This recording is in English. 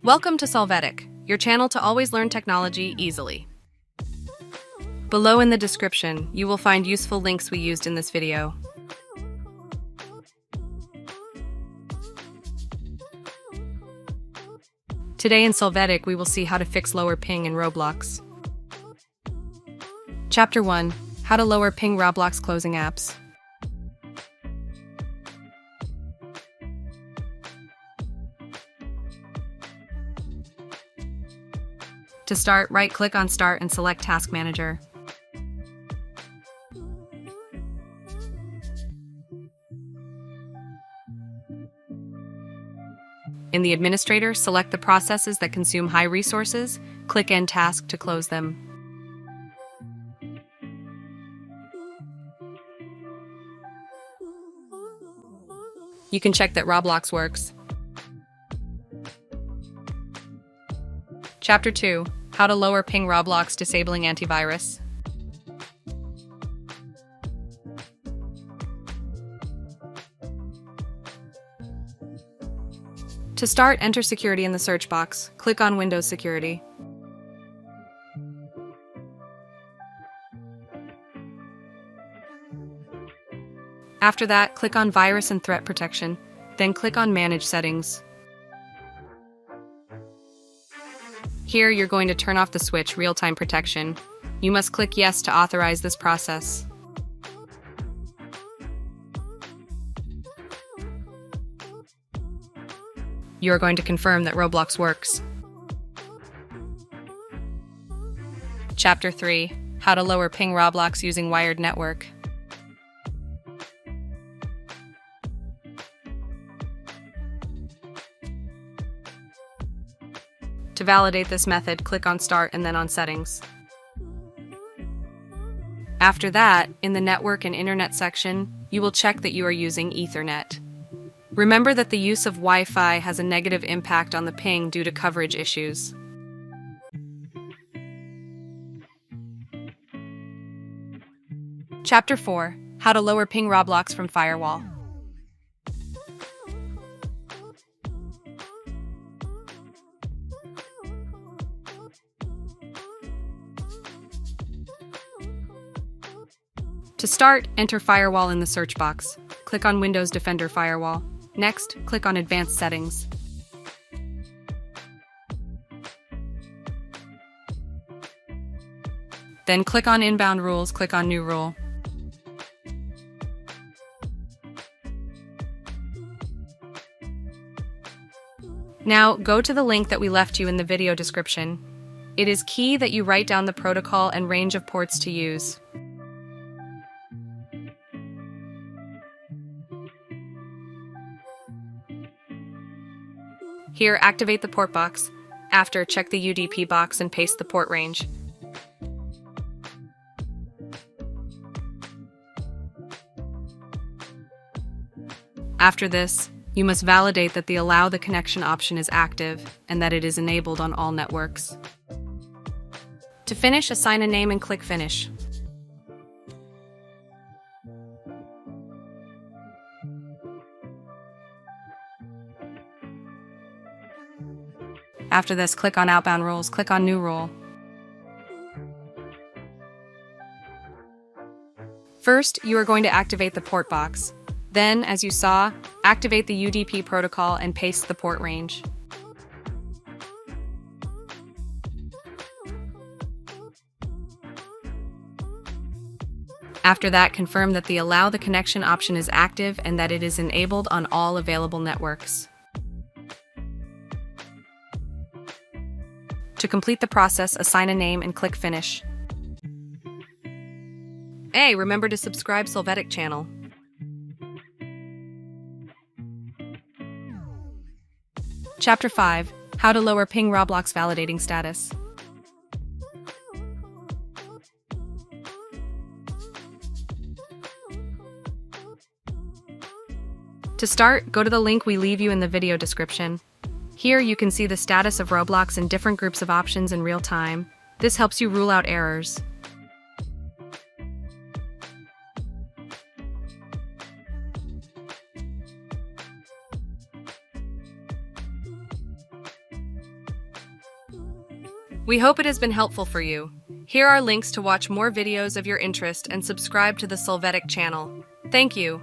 Welcome to Solvetic, your channel to always learn technology easily. Below in the description, you will find useful links we used in this video. Today in Solvetic, we will see how to fix lower ping in Roblox. Chapter 1. How to lower ping Roblox closing apps. To start, right-click on Start and select Task Manager. In the Administrator, select the processes that consume high resources, click End Task to close them. You can check that Roblox works. Chapter 2. How to lower ping Roblox disabling antivirus. To start, enter Security in the search box. Click on Windows Security. After that, click on Virus and Threat Protection, then click on Manage Settings. Here, you're going to turn off the switch Real-Time Protection. You must click Yes to authorize this process. You are going to confirm that Roblox works. Chapter 3. How to lower ping Roblox using wired network. To validate this method, click on Start and then on Settings. After that, in the Network and Internet section, you will check that you are using Ethernet. Remember that the use of Wi-Fi has a negative impact on the ping due to coverage issues. Chapter 4. How to lower ping Roblox from Firewall. To start, enter Firewall in the search box. Click on Windows Defender Firewall. Next, click on Advanced Settings. Then click on Inbound Rules, click on New Rule. Now, go to the link that we left you in the video description. It is key that you write down the protocol and range of ports to use. Here, activate the port box. After, check the UDP box and paste the port range. After this, you must validate that the Allow the Connection option is active and that it is enabled on all networks. To finish, assign a name and click Finish. After this, click on Outbound Rules, click on New Rule. First, you are going to activate the port box. Then, as you saw, activate the UDP protocol and paste the port range. After that, confirm that the Allow the Connection option is active and that it is enabled on all available networks. To complete the process, assign a name and click Finish. Hey, remember to subscribe Solvetic channel. Chapter 5. How to lower ping Roblox validating status. To start, go to the link we leave you in the video description. Here you can see the status of Roblox in different groups of options in real time. This helps you rule out errors. We hope it has been helpful for you. Here are links to watch more videos of your interest and subscribe to the Solvetic channel. Thank you.